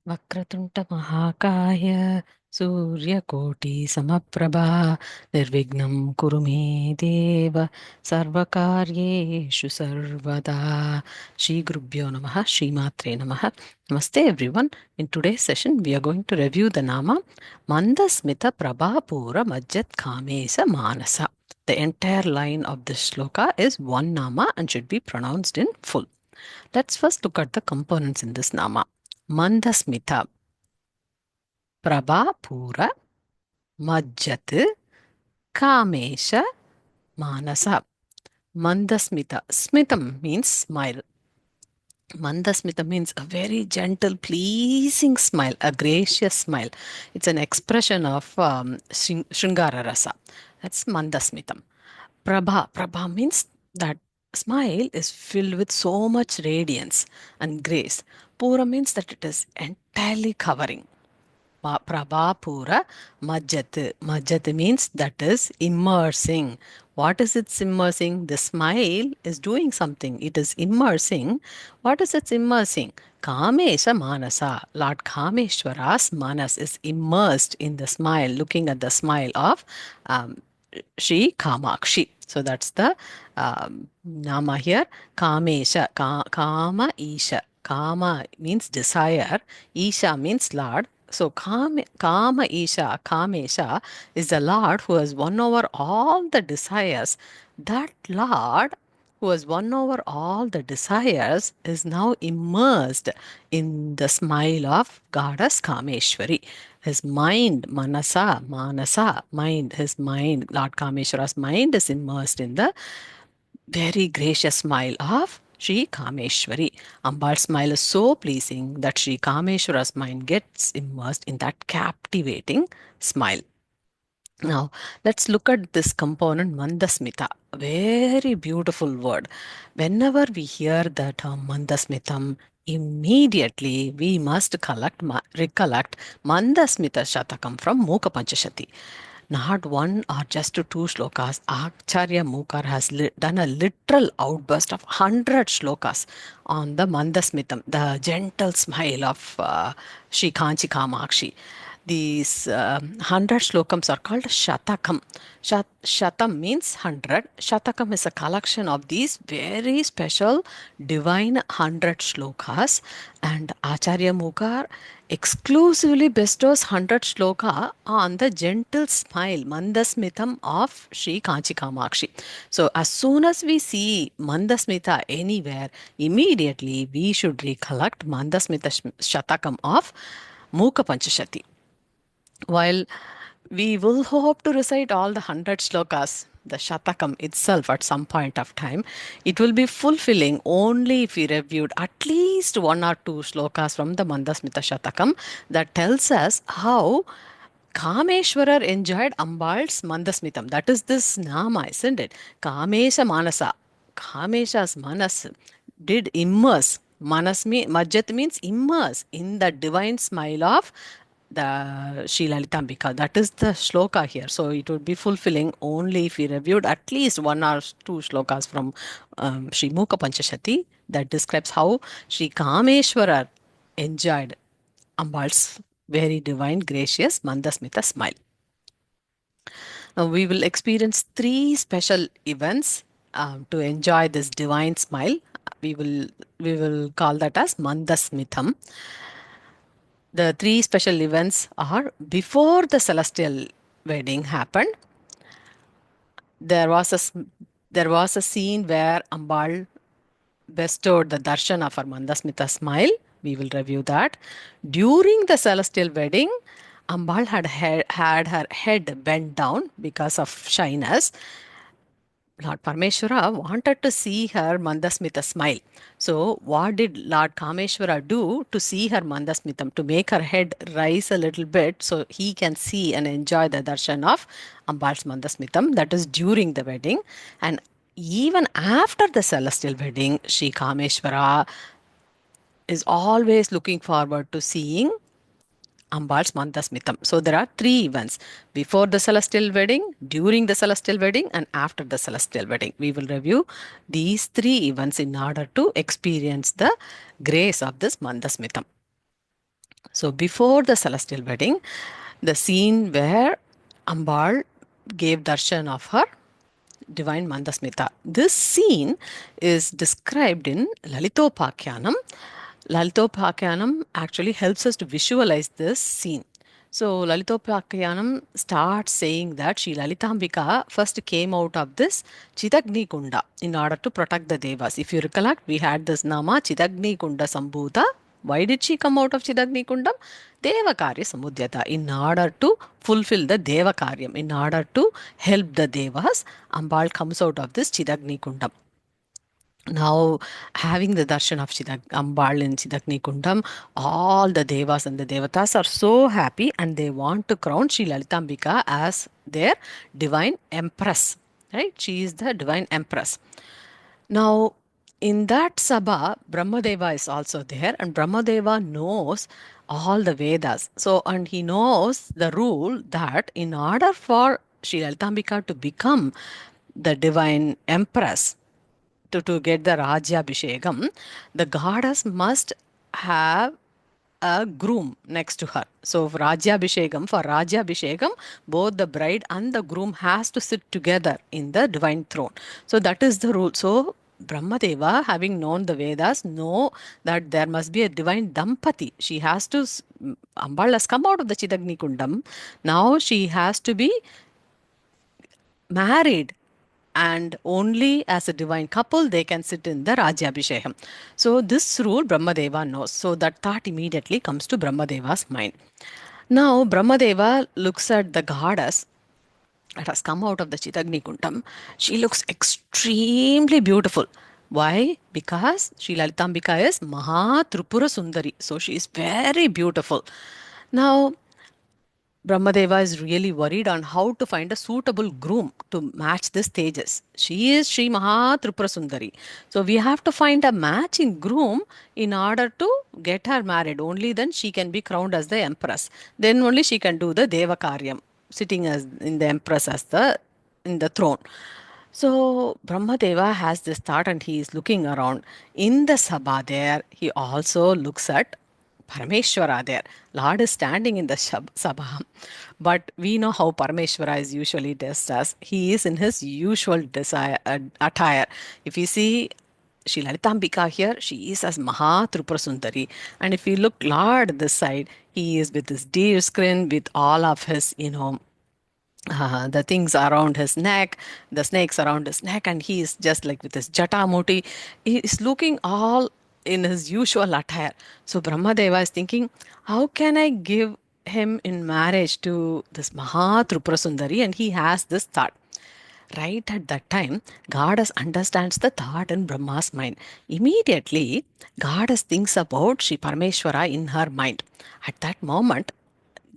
Vakratunta Mahakaya Surya Koti Samaprabha Nirvignam Kurume Deva Sarvakaryeshu Sarvada. Shri Gurubhyo Namaha, Shri Matre Namaha. Namaste everyone. In today's session, we are going to review the Nama Mandasmitha Prabha Pura Majjat Kamesa Manasa. The entire line of this shloka is one Nama and should be pronounced in full. Let's first look at the components in this Nama. Mandasmitha Prabha Pura Majjat Kamesa Manasa. Mandasmitha. Smitam means smile. Mandasmita means a very gentle, pleasing smile, a gracious smile. It's an expression of Shringara Rasa. That's Mandasmitam. Prabha. Prabha means that smile is filled with so much radiance and grace. Pura means that it is entirely covering. Prabha Pura Majjat. Majjat means that is immersing. What is it immersing? The smile is doing something. It is immersing. What is it immersing? Kamesa Manasa. Lord Kameshwara's Manas is immersed in the smile, looking at the smile of Sri Kamakshi. So that's the Nama here. Kamesha. Kama Isha. Kama means desire. Isha means Lord. So Kama Isha, Kamesha is the Lord who has won over all the desires. That Lord who has won over all the desires is now immersed in the smile of Goddess Kameshwari. His mind, Manasa, mind, his mind, Lord Kameshwara's mind is immersed in the very gracious smile of Sri Kameshwari. Ambal's smile is so pleasing that Sri Kameshwara's mind gets immersed in that captivating smile. Now, let's look at this component Mandasmita. Very beautiful word. Whenever we hear the term Mandasmitam, immediately we must recollect Mandasmitha Shatakam from Mooka Panchashati. Not one or just two shlokas. Acharya Mookar has done a literal outburst of 100 shlokas on the Mandasmitam, the gentle smile of Sri Kanchi Kamakshi. These 100 slokams are called Shatakam. Shatam means 100. Shatakam is a collection of these very special divine 100 shlokas, and Acharya Mookar exclusively bestows 100 shloka on the gentle smile, Mandasmitham of Sri Kanchi Kamakshi. So as soon as we see Mandasmitha anywhere, immediately we should recollect Mandasmitha Shatakam of Mooka Panchashati. While we will hope to recite all the 100 shlokas, the Shatakam itself at some point of time, it will be fulfilling only if we reviewed at least one or two shlokas from the Mandasmitha Shatakam that tells us how Kameshwarar enjoyed Ambal's Mandasmitam. That is this Nama, isn't it? Kamesha Manasa. Kamesha's Manas did immerse. Majjat means immerse in the divine smile of the Sri Lalitambika. That is the shloka here. So it would be fulfilling only if we reviewed at least one or two shlokas from Sri Mooka Panchashati that describes how Sri Kameshwara enjoyed Ambal's very divine, gracious Mandasmitha smile. Now we will experience three special events to enjoy this divine smile. We will we will call that as Mandasmitham. The three special events are before the celestial wedding happened. There was a scene where Ambal bestowed the darshan of her Mandasmitha smile. We will review that. During the celestial wedding, Ambal had her head bent down because of shyness. Lord Parmeshwara wanted to see her Mandasmitha smile. So, what did Lord Kameshwara do to see her Mandasmitam, to make her head rise a little bit so he can see and enjoy the darshan of Ambal's Mandasmitam? That is during the wedding. And even after the celestial wedding, Sri Kameshwara is always looking forward to seeing Ambal's Mandasmitam. So there are three events: before the celestial wedding, during the celestial wedding, and after the celestial wedding. We will review these three events in order to experience the grace of this Mandasmitam. So before the celestial wedding, the scene where Ambal gave darshan of her divine Mandasmitha. This scene is described in Lalitopakyanam. Lalitopakyanam actually helps us to visualize this scene. So Lalitopakyanam starts saying that Sri Lalitambika first came out of this Chidagni Kunda in order to protect the Devas. If you recollect, we had this Nama Chidagni Kunda Sambhuta. Why did she come out of Chidagni Kundam? Devakarya Samudyata. In order to fulfill the Devakaryam, in order to help the Devas, Ambal comes out of this Chidagni Kundam. Now, having the darshan of Ambal in Chidagni Kundam, all the devas and the devatas are so happy and they want to crown Sri Lalitambika as their divine empress. Right? She is the divine empress. Now, in that Sabha, Brahmadeva is also there, and Brahmadeva knows all the Vedas. So, and he knows the rule that in order for Sri Lalitambika to become the divine empress, to get the Rajyabhishekam, the goddess must have a groom next to her. So for Rajyabhishekam, both the bride and the groom has to sit together in the divine throne. So that is the rule. So Brahmadeva, having known the Vedas, know that there must be a divine Dampati. She has to, Ambal has come out of the Chidagni Kundam. Now she has to be married, and only as a divine couple they can sit in the Rajyabhishekam. So this rule Brahmadeva knows. So that thought immediately comes to Brahmadeva's mind. Now Brahmadeva looks at the goddess that has come out of the Chidagni Kundam. She looks extremely beautiful. Why? Because Sri Lalitambika is Maha Tripura Sundari. So she is very beautiful. Now Brahmadeva is really worried on how to find a suitable groom to match the stages. She is Sri Maha Tripura Sundari. So we have to find a matching groom in order to get her married. Only then she can be crowned as the empress. Then only she can do the Devakaryam, sitting as in the empress as the in the throne. So Brahmadeva has this thought and he is looking around. In the Sabha there, he also looks at Parameshwara there. Lord is standing in the Sabha. But we know how Parameshwara is usually dressed as. He is in his usual attire. If you see Sri Lalitambika here, she is as Maha Tripura Sundari. And if you look Lord this side, he is with his deer skin, with all of his, the things around his neck, the snakes around his neck, and he is just like with his jatamuti. He is looking all in his usual attire. So Brahmadeva is thinking, how can I give him in marriage to this Maha Tripura Sundari? And he has this thought. Right at that time, Goddess understands the thought in Brahma's mind. Immediately, Goddess thinks about Sri Parameshwara in her mind. At that moment,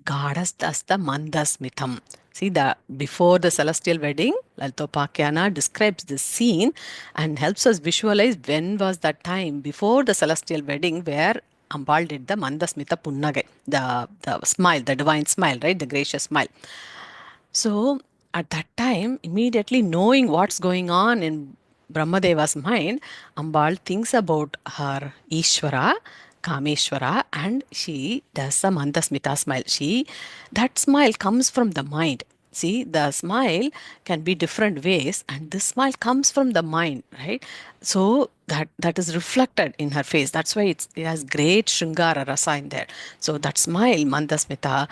Goddess does the Mandasmitham. See, the before the celestial wedding, Lalitopakyana describes this scene and helps us visualize when was that time before the celestial wedding where Ambal did the Mandasmitha Punnagai, the smile, the divine smile, right? The gracious smile. So at that time, immediately knowing what's going on in Brahmadeva's mind, Ambal thinks about her Ishvara, Kameshwara, and she does a Mandasmitha smile. That smile comes from the mind. See, the smile can be different ways, and this smile comes from the mind, right? So that is reflected in her face. That's why it has great Shringara rasa in there. So that smile, Mandasmitha,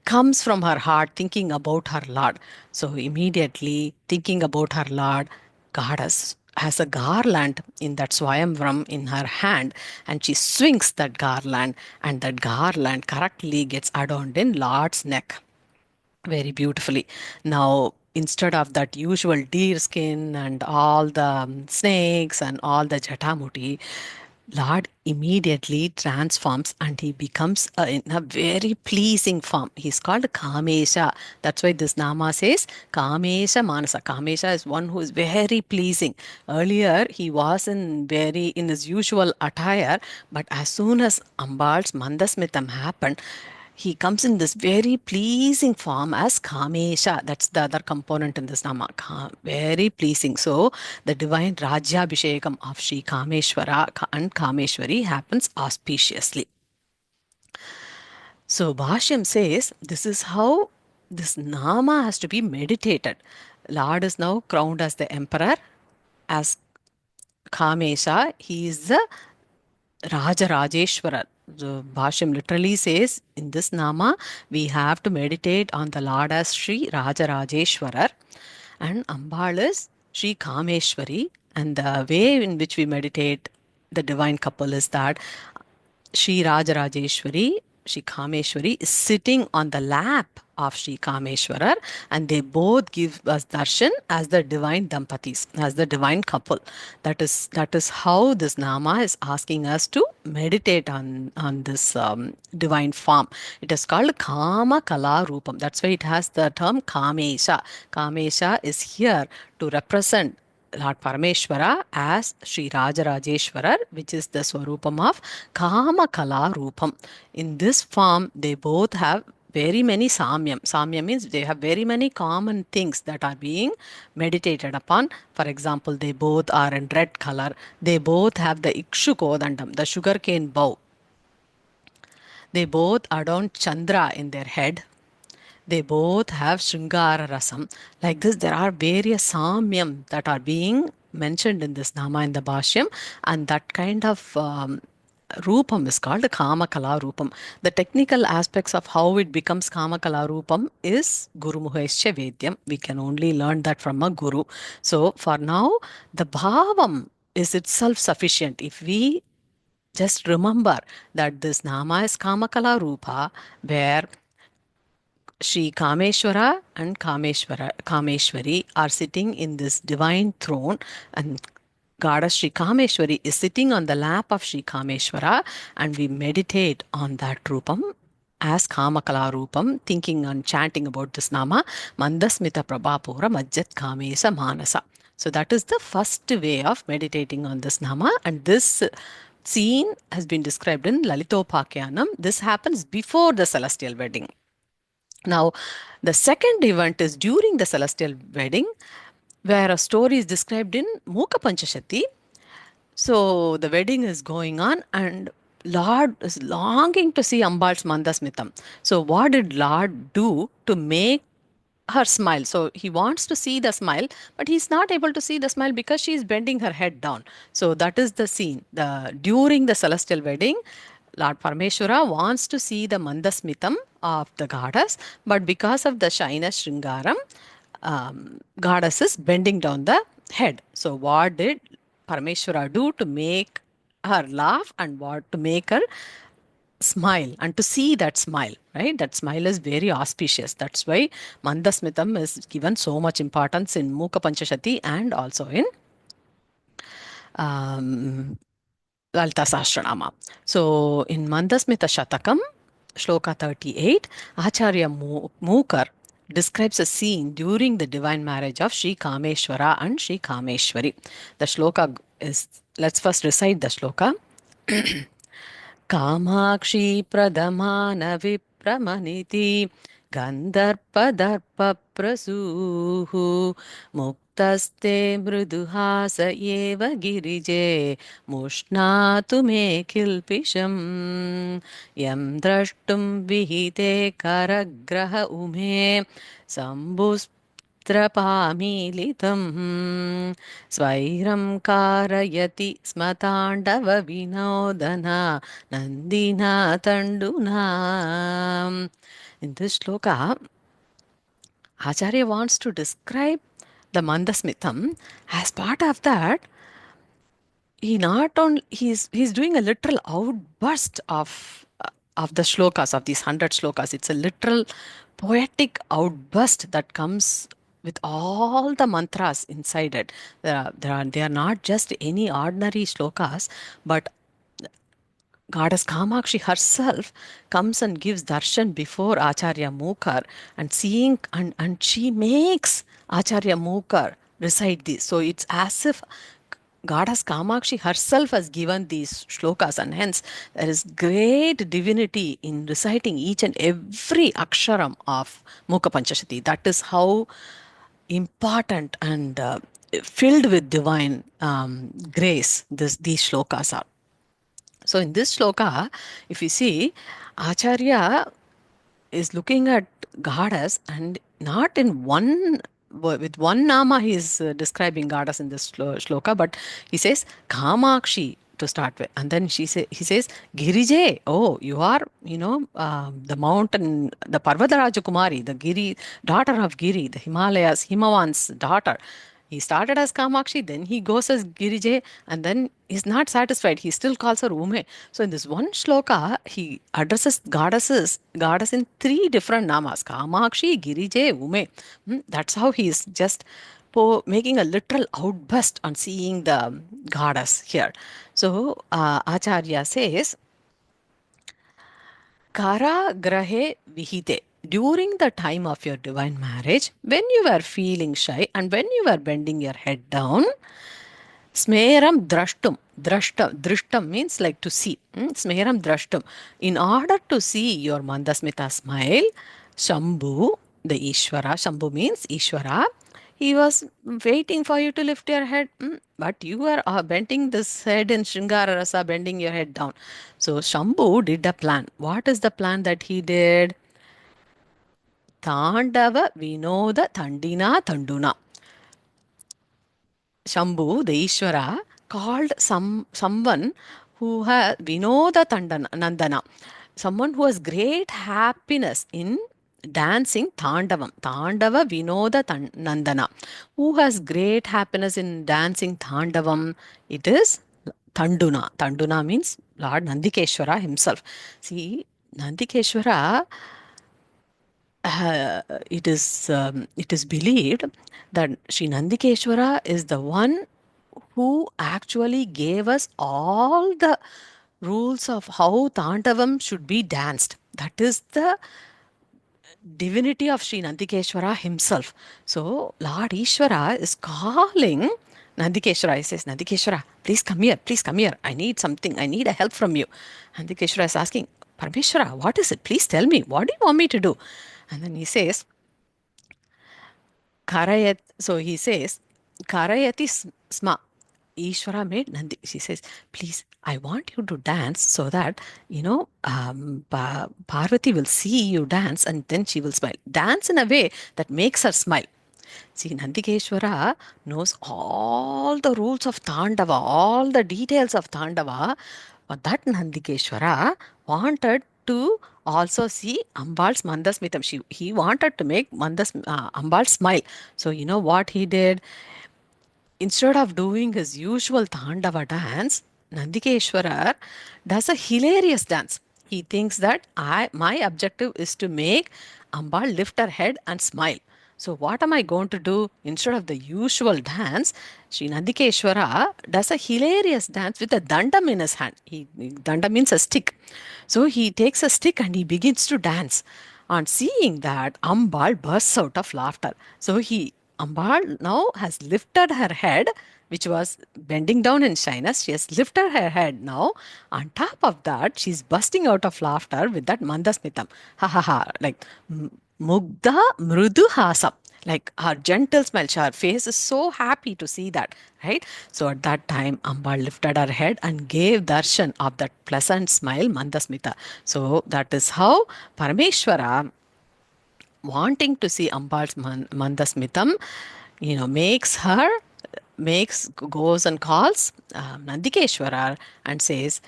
comes from her heart thinking about her Lord. So immediately thinking about her Lord, Goddess has a garland in that Swayamvaram in her hand, and she swings that garland, and that garland correctly gets adorned in Lord's neck very beautifully. Now, instead of that usual deer skin and all the snakes and all the jatamuti, Lord immediately transforms and he becomes in a very pleasing form. He's called Kamesa. That's why this Nama says Kamesa Manasa. Kamesa is one who is very pleasing. Earlier, he was in his usual attire, but as soon as Ambal's Mandasmitam happened, he comes in this very pleasing form as Kamesha. That's the other component in this Nama. Very pleasing. So, the divine Rajyabhishekam of Sri Kameswara and Kameshwari happens auspiciously. So Bhashyam says this is how this Nama has to be meditated. Lord is now crowned as the emperor, as Kamesha. He is the Raja Rajeshwara. The Bhashyam literally says in this Nama, we have to meditate on the Lord as Sri Raja Rajeshwarar, and Ambal is Sri Kameshwari. And the way in which we meditate the divine couple is that Sri Rajarajeshwari, Sri Kameshwari, is sitting on the lap of Sri Kameshwarar, and they both give us darshan as the divine dampatis, as the divine couple. That is how this nama is asking us to meditate on this divine form. It is called Kama Kala Rupam. That's why it has the term Kamesha. Kamesha is here to represent Lord Parameshwara as Sri Rajarajeshwarar, which is the Swarupam of Kama Kala Rupam. In this form, they both have very many samyam. Samyam means they have very many common things that are being meditated upon. For example, they both are in red color. They both have the Ikshukodandam, the sugarcane bow. They both adorn Chandra in their head. They both have Shringara Rasam. Like this, there are various Samyam that are being mentioned in this Nama in the Bhashyam, and that kind of Rupam is called the Kamakala Rupam. The technical aspects of how it becomes Kamakala Rupam is Guru Muhescha Vedyam. We can only learn that from a Guru. So for now, the Bhavam is itself sufficient. If we just remember that this Nama is Kamakala Rupa, where Sri Kameshwara and Kameshwari are sitting in this divine throne, and Goddess Sri Kameshwari is sitting on the lap of Sri Kameshwara, and we meditate on that Rupam as Kamakala Rupam, thinking and chanting about this Nama, Mandasmitha Prabha Pura Majjat Kamesa Manasa. So that is the first way of meditating on this Nama, and this scene has been described in Lalitopakyanam. This happens before the celestial wedding. Now, the second event is during the celestial wedding, where a story is described in Mooka Panchashati. So the wedding is going on, and Lord is longing to see Ambal's Mandasmitam. So what did Lord do to make her smile? So he wants to see the smile, but he's not able to see the smile because she's bending her head down. So that is the scene. During the celestial wedding, Lord Parameshwara wants to see the Mandasmitam of the goddess, but because of the shyness Shringaram, goddess is bending down the head. So what did Parameshwara do to make her laugh, and what to make her smile, and to see that smile, right? That smile is very auspicious. That's why Mandasmitam is given so much importance in Mooka Panchashati and also in um, Lalita Sahasranama. So in Mandasmitha Shatakam, Sloka 38, Acharya Mookar describes a scene during the divine marriage of Sri Kameswara and Sri Kameshwari. The shloka is, let's first recite the shloka. Kamakshi प्रदमानविप्रमनिति गन्धर्पदर्पप्रसूः मुक्तस्ते मृदुहास एव गिरिजे मुष्णातु मे किल्पिषम् यं द्रष्टुं विहिते करग्रह उमे शम्भुस्त्रपामीलितं स्वैरं कारयति स्मताण्डवविनोदना नन्दिना तण्डुना. In this shloka, Acharya wants to describe the Mandasmitham. As part of that, he not only he's doing a literal outburst of the shlokas, of these 100 shlokas. It's a literal poetic outburst that comes with all the mantras inside it. They are not just any ordinary shlokas, but Goddess Kamakshi herself comes and gives darshan before Acharya Mookar, and seeing, and she makes Acharya Mookar recite this. So it's as if Goddess Kamakshi herself has given these shlokas, and hence there is great divinity in reciting each and every aksharam of Mooka Panchashati. That is how important and filled with divine grace these shlokas are. So in this shloka, if you see, Acharya is looking at goddess, and not in one with one nama he is describing goddess in this shloka, but he says Kamakshi to start with, and then he says Girije. Oh, you are, the mountain, the Parvataraja Kumari, the Giri, daughter of Giri, the Himalayas, Himavan's daughter. He started as Kamakshi, then he goes as Girije, and then he's not satisfied. He still calls her Ume. So in this one shloka, he addresses goddess in three different namas: Kamakshi, Girije, Ume. That's how he's just making a literal outburst on seeing the goddess here. So Acharya says, Kara Grahe Vihite. During the time of your divine marriage, when you were feeling shy and when you were bending your head down, Smeram drashtum. Drishtam means like to see. Smeram drashtum. In order to see your Mandasmitha smile, Shambhu, the Ishvara, Shambhu means Ishvara, he was waiting for you to lift your head, but you were bending this head in Shringara Rasa, bending your head down. So Shambhu did a plan. What is the plan that he did? Tandava Vinoda Tandina Tanduna. Shambhu, the Ishvara, called someone who had Vinoda Nandana, someone who has great happiness in dancing Tandavam. Tandava Vinoda Nandana. Who has great happiness in dancing Tandavam? It is Tanduna. Tanduna means Lord Nandikeshwara himself. See, Nandikeshwara, it is believed that Sri Nandikeshwara is the one who actually gave us all the rules of how Tandavam should be danced. That is the divinity of Sri Nandikeshwara himself. So Lord Ishvara is calling Nandikeshwara. He says, Nandikeshwara, please come here, please come here. I need something, I need a help from you. Nandikeshwara is asking, Parameshwara, what is it? Please tell me, what do you want me to do? And then he says, Karayat, so he says, Karayati Sma. Ishvara made Nandi. She says, please, I want you to dance so that, Parvati will see you dance and then she will smile. Dance in a way that makes her smile. See, Nandikeshwara knows all the rules of Tandava, all the details of Tandava. But that Nandikeshwara wanted to also see Ambal's Mandasmitam. He wanted to make Ambal smile. So, you know what he did? Instead of doing his usual Tandava dance, Nandikeshwara does a hilarious dance. He thinks that my objective is to make Ambal lift her head and smile. So what am I going to do? Instead of the usual dance, Sri Nandikeshwara does a hilarious dance with a dandam in his hand. Danda means a stick. So he takes a stick and he begins to dance. On seeing that, Ambal bursts out of laughter. So Ambal now has lifted her head, which was bending down in shyness. She has lifted her head now. On top of that, she's bursting out of laughter with that Mandasmitam. Ha ha ha. Like Mugdha Mrudu Hasam. Like her gentle smile. Her face is so happy to see that, right? So at that time, Ambal lifted her head and gave darshan of that pleasant smile, Mandasmita. So that is how Parameshwara, wanting to see Ambal's Mandasmitam, goes and calls Nandikeshwara and says,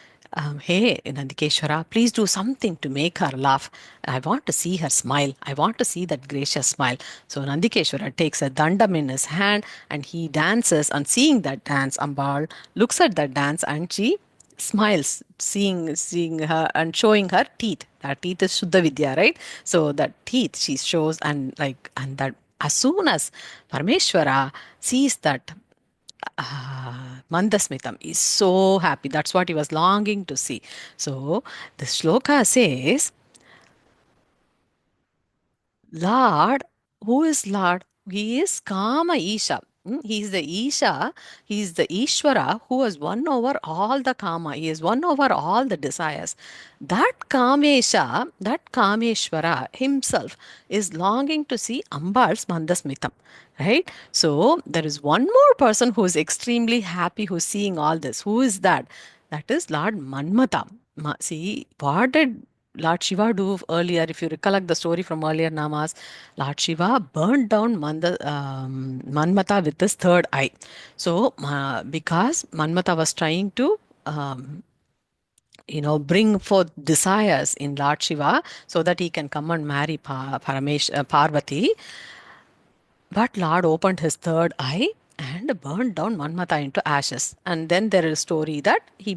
hey, Nandikeshwara, please do something to make her laugh. I want to see her smile. I want to see that gracious smile. So Nandikeshwara takes a dandam in his hand and he dances. On seeing that dance, Ambal looks at that dance and she smiles, seeing her and showing her teeth. That teeth is Shuddha Vidya, right? So that teeth she shows, and that as soon as Parameshwara sees that Mandasmitam, is so happy. That's what he was longing to see. So the shloka says, Lord, who is Lord? He is Kama Isha. He is the Isha. He is the Ishvara who has won over all the Kama. He has won over all the desires. That Kamesha, that Kameshwara himself is longing to see Ambal's Mandasmitam. Right? So there is one more person who is extremely happy who's seeing all this. Who is that? That is Lord Manmata. See, what did Lord Shiva do earlier? If you recollect the story from earlier Namas, Lord Shiva burned down Manmata with his third eye. So, because Manmata was trying to bring forth desires in Lord Shiva so that he can come and marry Parvati. But Lord opened his third eye and burned down Manmata into ashes. And then there is a story that he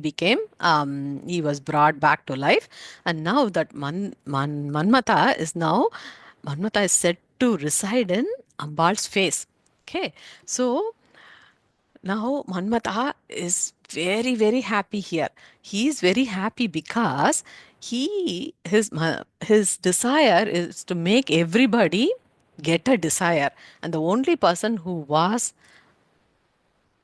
was brought back to life. And now that Manmata is said to reside in Ambal's face. Okay, so now Manmata is very, very happy here. He is very happy because his desire is to make everybody get a desire, and the only person who was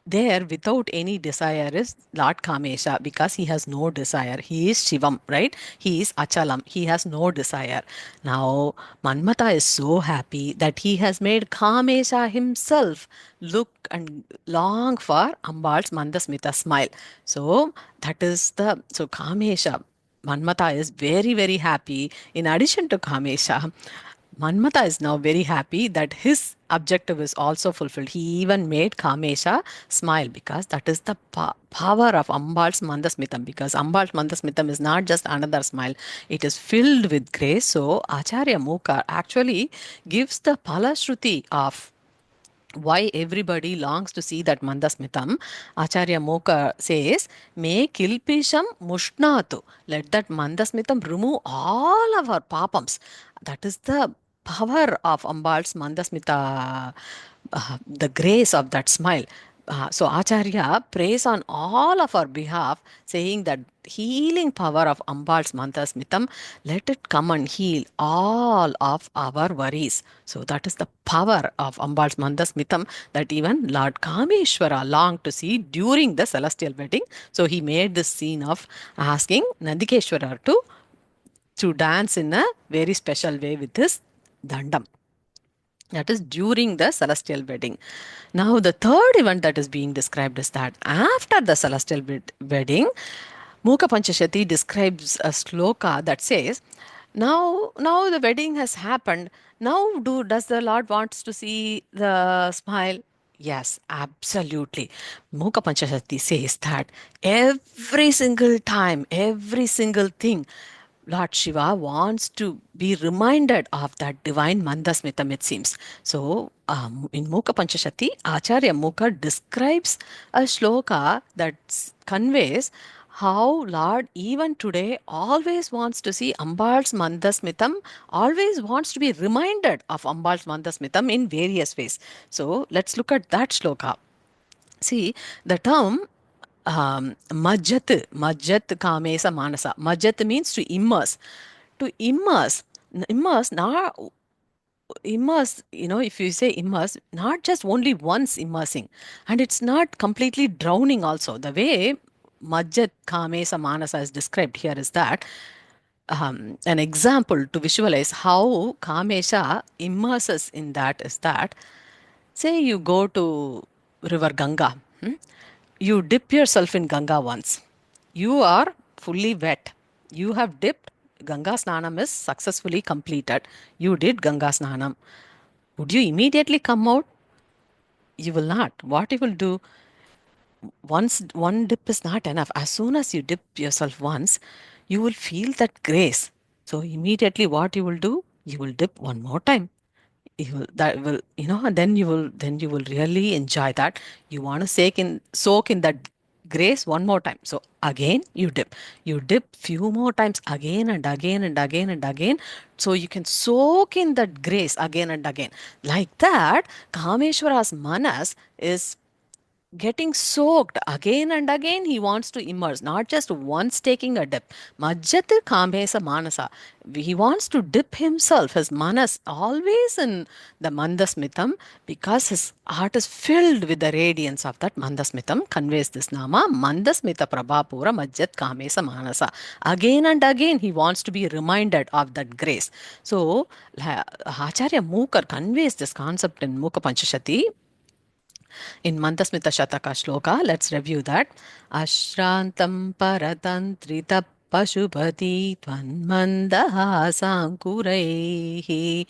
there without any desire is Lord Kamesha, because he has no desire. He is Shivam, right? He is Achalam. He has no desire. Now, Manmata is so happy that he has made Kamesha himself look and long for Ambal's Mandasmitha smile. So, so Kamesha. Manmata is very, very happy. In addition to Kamesha, Manmata is now very happy that his objective is also fulfilled. He even made Kamesha smile, because that is the power of Ambal's Mandasmitam. Because Ambal's Mandasmitam is not just another smile, it is filled with grace. So Acharya Mookar actually gives the Palashruti of why everybody longs to see that Mandasmitam. Acharya Mookar says, "May kilpisham mushnatu." Let that Mandasmitam remove all of our papams. That is the power of Ambal's Mandasmita, the grace of that smile. So Acharya prays on all of our behalf, saying that healing power of Ambal's Mandasmitam, let it come and heal all of our worries. So that is the power of Ambal's Mandasmitam that even Lord Kameshwara longed to see during the celestial wedding. So he made this scene of asking Nandikeshwara to dance in a very special way with his dandam. That is during the celestial wedding. Now, the third event that is being described is that after the celestial wedding, Mooka Panchashati describes a sloka that says, now the wedding has happened. Now, does the Lord wants to see the smile? Yes, absolutely. Mooka Panchashati says that every single time, every single thing, Lord Shiva wants to be reminded of that divine Mandasmitam, it seems. So, in Mooka Panchashati, Acharya Mookar describes a shloka that conveys how Lord, even today, always wants to see Ambal's Mandasmitam, always wants to be reminded of Ambal's Mandasmitam in various ways. So, let's look at that shloka. See, the term Majjat Kamesa Manasa. Majjat means to immerse. To immerse, now immerse, if you say immerse, not just only once immersing, and it's not completely drowning also. The way Majjat Kamesa Manasa is described here is that an example to visualize how Kamesha immerses in that is that, say you go to river Ganga, you dip yourself in Ganga once. You are fully wet. You have dipped. Ganga Snanam is successfully completed. You did Ganga Snanam. Would you immediately come out? You will not. What you will do, once one dip is not enough. As soon as you dip yourself once, you will feel that grace. So immediately what you will do, you will dip one more time. And then you will really enjoy that. You want to soak in that grace one more time. So again you dip few more times, again and again and again and again, so you can soak in that grace again and again. Like that, Kameshwara's manas is getting soaked again and again. He wants to immerse, not just once taking a dip. Majjat Kamesa Manasa. He wants to dip himself, his manas, always in the Mandasmitam, because his heart is filled with the radiance of that Mandasmitam. Conveys this nama, Mandasmitha Prabha Pura Majjat Kamesa Manasa. Again and again, he wants to be reminded of that grace. So, Acharya Mookar conveys this concept in Mooka Panchashati in Mandasmitha Shataka Sloka. Let's review that. Ashrantam paratantrita Pashupati Tvanmandahasankuraihi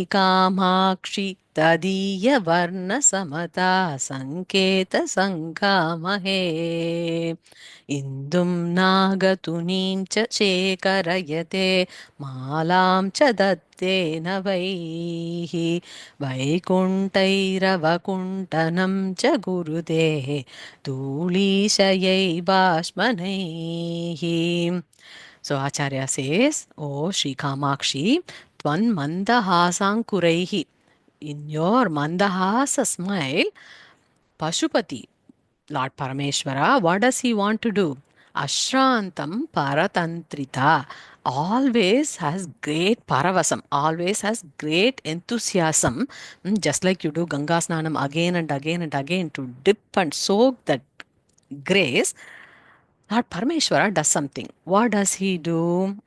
Kamakshi Tadiya Varna Samata Sanketa Sankamahe Indum Nagatunim cha Shekarayate Malam cha Datte Navaihi Vaikuntairavakuntanam cha Gurude Tulishayai Bashmanaihi. So Acharya says, O Sri Kamakshi, Tvan Mandahasankuraihi. In your Mandahasa smile, Pashupati, Lord Parameshwara, what does he want to do? Ashrantam Paratantrita always has great paravasam, always has great enthusiasm, just like you do Ganga Snanam again and again and again to dip and soak that grace. Lord Parameshwara does something. What does he do?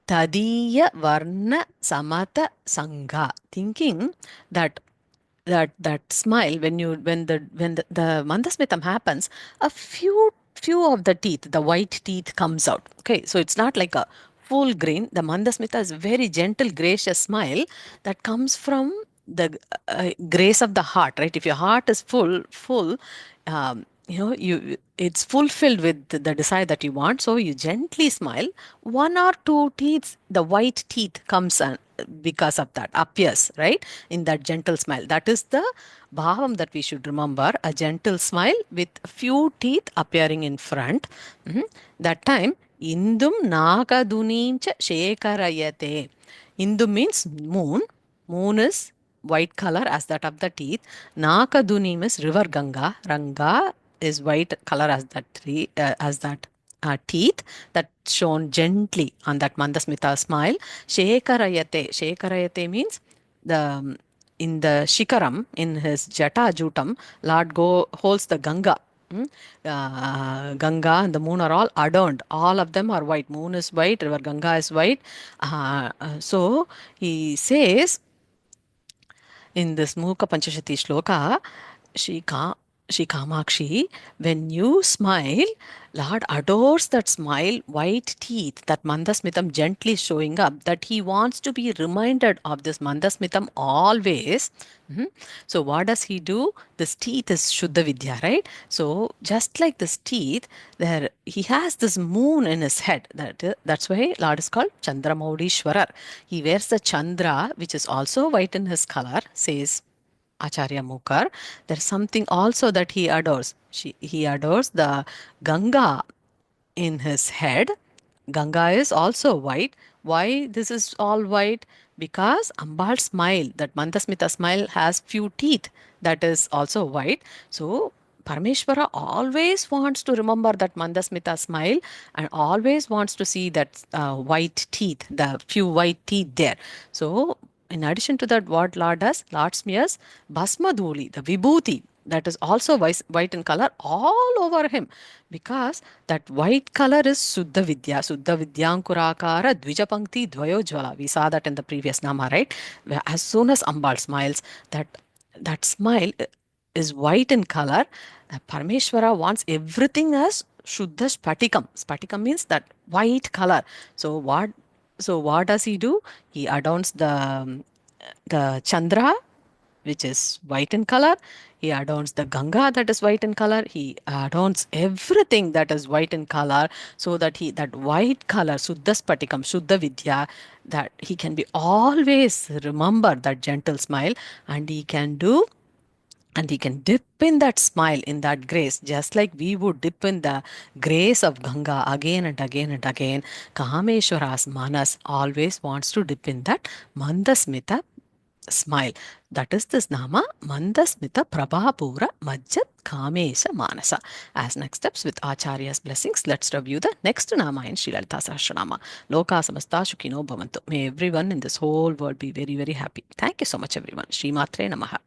Tadiya Varna Samata Sangha, thinking that that smile when the Mandasmitam happens, a few of the teeth, the white teeth comes out. Okay, so it's not like a full grin. The Mandasmita is very gentle, gracious smile that comes from the grace of the heart, right? If your heart is full, it's fulfilled with the desire that you want, so you gently smile. One or two teeth, the white teeth comes because of that appears, right, in that gentle smile. That is the bhavam that we should remember, a gentle smile with few teeth appearing in front. That time indum nagadunim cha shekarayate. Indum means moon. Moon is white color as that of the teeth. Nakadunim is river Ganga. Ranga is white color as that teeth that shown gently on that Mandasmita smile. Shekarayate. Shekarayate means the in the Shikaram, in his Jata Jutam, Lord holds the Ganga. Ganga and the moon are all adorned. All of them are white. Moon is white, river Ganga is white. So he says in this Mooka Panchashati Sloka, Shri, Shri Kamakshi, when you smile, Lord adores that smile, white teeth, that Mandasmitam gently showing up, that he wants to be reminded of this Mandasmitam always. So what does he do? This teeth is Shuddha Vidya, right? So just like this teeth, there he has this moon in his head. That's why Lord is called Chandramaudishwarar. He wears the Chandra, which is also white in his color, says Acharya Mookar. There's something also that he adores. He adores the Ganga in his head. Ganga is also white. Why this is all white? Because Ambals smile, that Mandasmitha smile has few teeth. That is also white. So Parameshwara always wants to remember that Mandasmitha smile and always wants to see that white teeth, the few white teeth there. So in addition to that, what Lord does? Lord smears Bhasmadhuli, the Vibhuti, that is also white in color all over him, because that white color is Suddha Vidya, Suddha Vidyankurakara Dvijapankti Dvayojvala. We saw that in the previous Nama, right? Where as soon as Ambal smiles, that smile is white in color. Parameshwara wants everything as Shuddha Spatikam. Spatikam means that white color. So what does he do? He adorns the Chandra, which is white in color. He adorns the Ganga, that is white in color. He adorns everything that is white in color, so that that white color, Suddha Spatikam, Shuddha Vidya, that he can be always remember that gentle smile, and he can dip in that smile, in that grace, just like we would dip in the grace of Ganga again and again and again. Kameshwara's Manas always wants to dip in that Mandasmitha smile. That is this Nama, Mandasmitha Prabha Pura Majjat Kamesa Manasa. As next steps with Acharya's blessings, let's review the next Nama in Sri Lalita Sahasranama. Loka Samasta Shukino Bhavantu. May everyone in this whole world be very, very happy. Thank you so much, everyone. Shri Matre Namaha.